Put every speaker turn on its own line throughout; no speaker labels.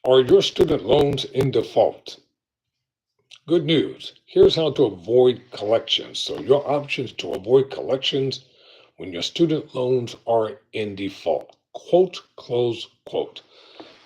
Are your student loans in default? Good news. Here's how to avoid collections. So your options to avoid collections when your student loans are in default. Quote, close quote.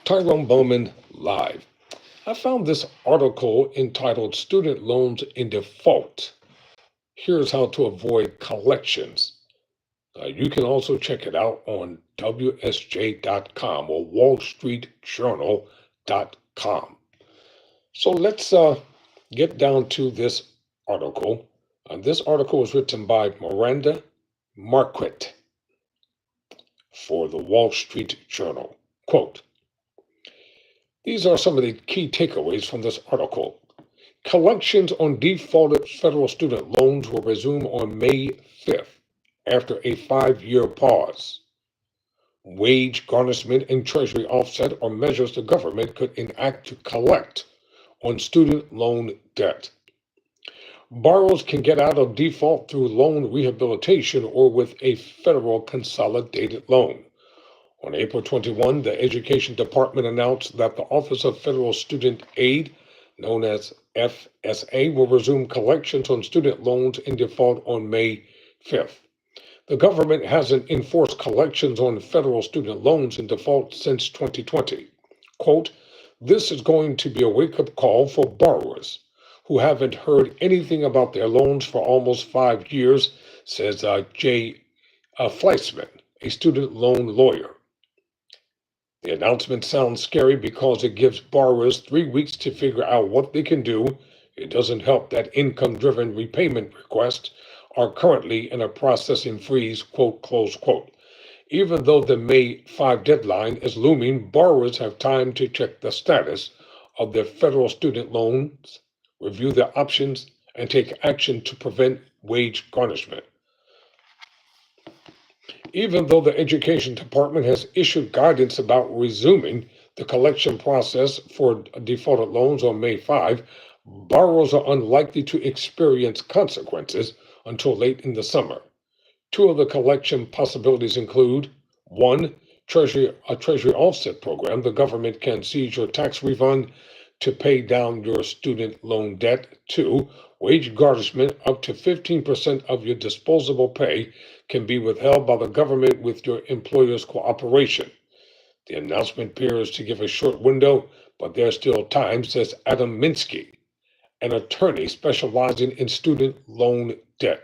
Tyrone Bowman live. I found this article entitled Student Loans in Default. Here's how to avoid collections. You can also check it out on WSJ.com or WallStreetJournal.com. So let's get down to this article. This article was written by Miranda Marquette for the Wall Street Journal. Quote, these are some of the key takeaways from this article. Collections on defaulted federal student loans will resume on May 5th after a 5-year pause. Wage garnishment and treasury offset are measures the government could enact to collect on student loan debt. Borrowers can get out of default through loan rehabilitation or with a federal consolidated loan. On April 21, the Education Department announced that the Office of Federal Student Aid, known as FSA, will resume collections on student loans in default on May 5th. The government hasn't enforced collections on federal student loans in default since 2020. Quote, this is going to be a wake-up call for borrowers who haven't heard anything about their loans for almost 5 years, says Jay Fleischman, a student loan lawyer. The announcement sounds scary because it gives borrowers 3 weeks to figure out what they can do. It doesn't help that income-driven repayment requests are currently in a processing freeze, quote, close quote. Even though the May 5 deadline is looming, borrowers have time to check the status of their federal student loans, review their options, and take action to prevent wage garnishment. Even though the Education Department has issued guidance about resuming the collection process for defaulted loans on May 5, borrowers are unlikely to experience consequences until late in the summer. Two of the collection possibilities include 1. A Treasury offset program. The government can seize your tax refund to pay down your student loan debt. 2. Wage garnishment. Up to 15% of your disposable pay can be withheld by the government with your employer's cooperation. The announcement appears to give a short window, but there's still time, says Adam Minsky, an attorney specializing in student loan debt.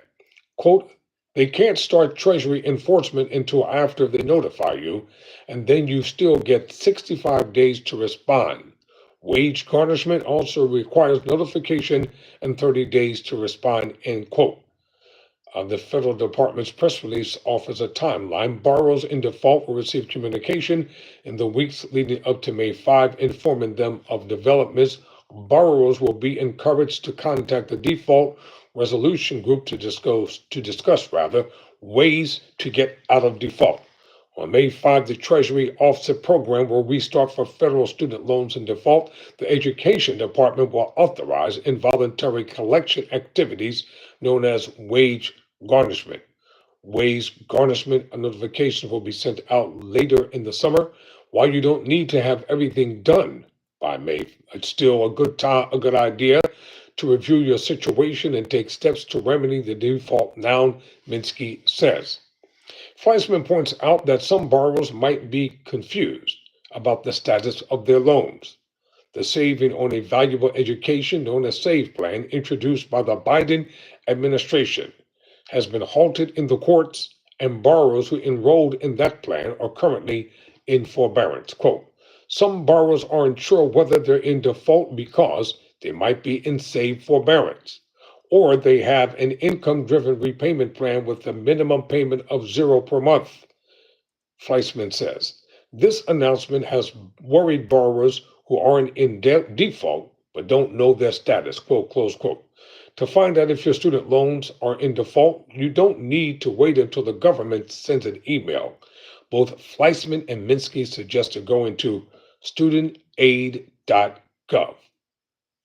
Quote, they can't start Treasury enforcement until after they notify you, and then you still get 65 days to respond. Wage garnishment also requires notification and 30 days to respond, end quote. The federal department's press release offers a timeline. Borrowers in default will receive communication in the weeks leading up to May 5, informing them of developments. Borrowers will be encouraged to contact the default resolution group to discuss ways to get out of default. On May 5, the Treasury offset program will restart for federal student loans in default. The Education Department will authorize involuntary collection activities known as wage garnishment. Wage garnishment notifications will be sent out later in the summer. While you don't need to have everything done by May, it's still a good idea to review your situation and take steps to remedy the default now, Minsky says. Fleischman points out that some borrowers might be confused about the status of their loans. The Saving on a Valuable Education, known as SAVE plan, introduced by the Biden administration, has been halted in the courts, and borrowers who enrolled in that plan are currently in forbearance. Quote, some borrowers aren't sure whether they're in default because they might be in SAVE forbearance, or they have an income-driven repayment plan with a minimum payment of $0 per month, Fleischman says. This announcement has worried borrowers who aren't in default but don't know their status, quote, close quote. To find out if your student loans are in default, you don't need to wait until the government sends an email. Both Fleischman and Minsky suggested going to studentaid.gov,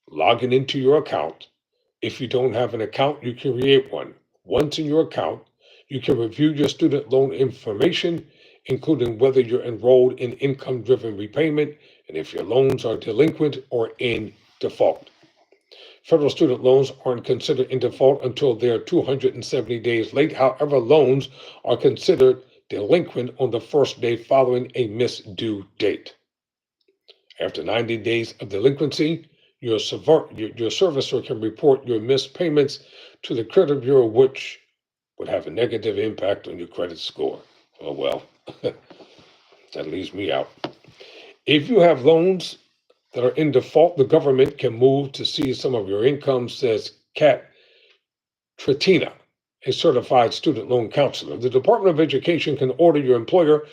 logging into your account. If you don't have an account, you can create one. Once in your account, you can review your student loan information, including whether you're enrolled in income-driven repayment, and if your loans are delinquent or in default. Federal student loans aren't considered in default until they're 270 days late. However, loans are considered delinquent on the first day following a missed due date. After 90 days of delinquency, your servicer can report your missed payments to the credit bureau, which would have a negative impact on your credit score. Oh, well, that leaves me out. If you have loans that are in default, the government can move to seize some of your income, says Kat Tratina, a certified student loan counselor. The Department of Education can order your employer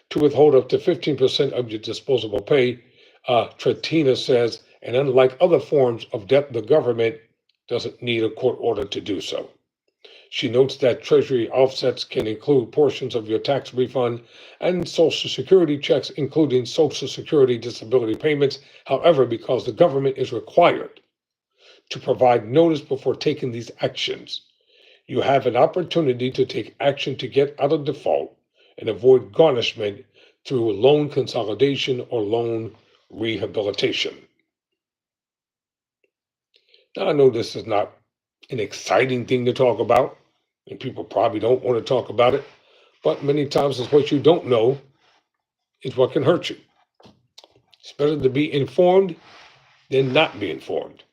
to withhold up to 15% of your disposable pay, Tratina says, and unlike other forms of debt, the government doesn't need a court order to do so. She notes that Treasury offsets can include portions of your tax refund and Social Security checks, including Social Security disability payments. However, because the government is required to provide notice before taking these actions, you have an opportunity to take action to get out of default and avoid garnishment through loan consolidation or loan rehabilitation. Now, I know this is not an exciting thing to talk about, and people probably don't want to talk about it, but many times it's what you don't know is what can hurt you. It's better to be informed than not be informed.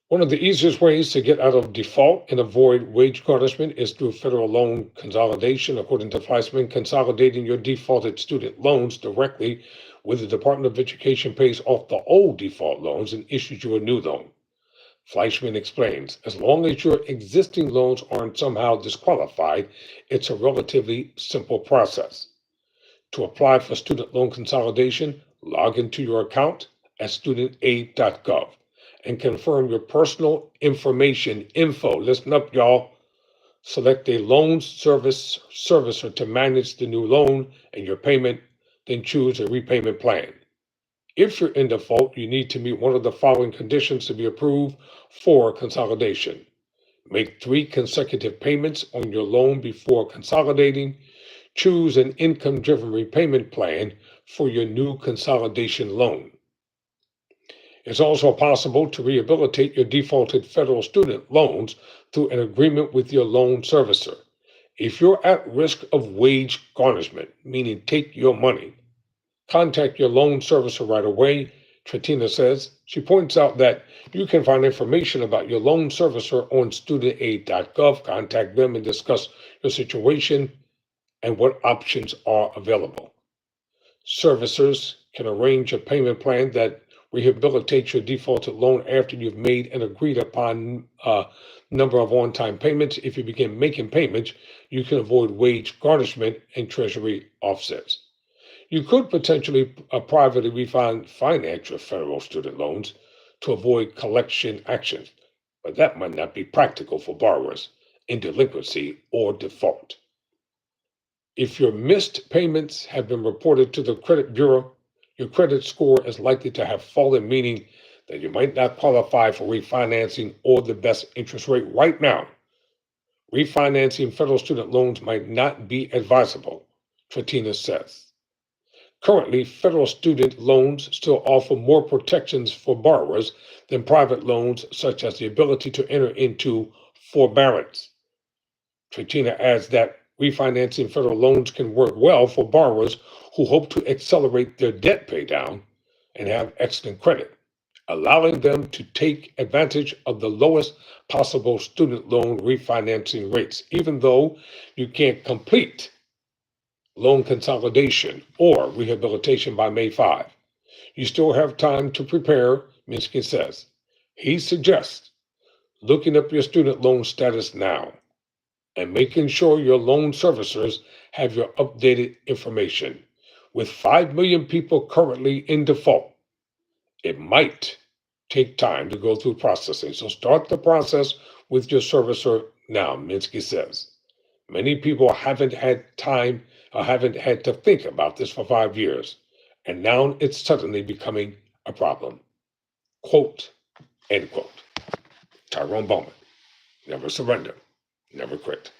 One of the easiest ways to get out of default and avoid wage garnishment is through federal loan consolidation. According to Fleischman, consolidating your defaulted student loans directly with the Department of Education pays off the old default loans and issues you a new loan. Fleischman explains, as long as your existing loans aren't somehow disqualified, it's a relatively simple process. To apply for student loan consolidation, log into your account at studentaid.gov and confirm your personal information info. Listen up, y'all. Select a loan servicer to manage the new loan and your payment, then choose a repayment plan. If you're in default, you need to meet one of the following conditions to be approved for consolidation. Make 3 consecutive payments on your loan before consolidating. Choose an income-driven repayment plan for your new consolidation loan. It's also possible to rehabilitate your defaulted federal student loans through an agreement with your loan servicer. If you're at risk of wage garnishment, meaning take your money, contact your loan servicer right away, Tratina says. She points out that you can find information about your loan servicer on studentaid.gov. Contact them and discuss your situation and what options are available. Servicers can arrange a payment plan that rehabilitates your defaulted loan after you've made an agreed upon number of on-time payments. If you begin making payments, you can avoid wage garnishment and Treasury offsets. You could potentially privately refinance your federal student loans to avoid collection actions, but that might not be practical for borrowers in delinquency or default. If your missed payments have been reported to the credit bureau, your credit score is likely to have fallen, meaning that you might not qualify for refinancing or the best interest rate right now. Refinancing federal student loans might not be advisable, Tratina says. Currently, federal student loans still offer more protections for borrowers than private loans, such as the ability to enter into forbearance. Tratina adds that refinancing federal loans can work well for borrowers who hope to accelerate their debt paydown and have excellent credit, allowing them to take advantage of the lowest possible student loan refinancing rates, even though you can't complete loan consolidation or rehabilitation by May 5. You still have time to prepare, Minsky says. He suggests looking up your student loan status now and making sure your loan servicers have your updated information. With 5 million people currently in default, it might take time to go through processing. So start the process with your servicer now, Minsky says. Many people haven't had time or haven't had to think about this for 5 years, and now it's suddenly becoming a problem. Quote, end quote. Tyrone Bowman. Never surrender. Never quit.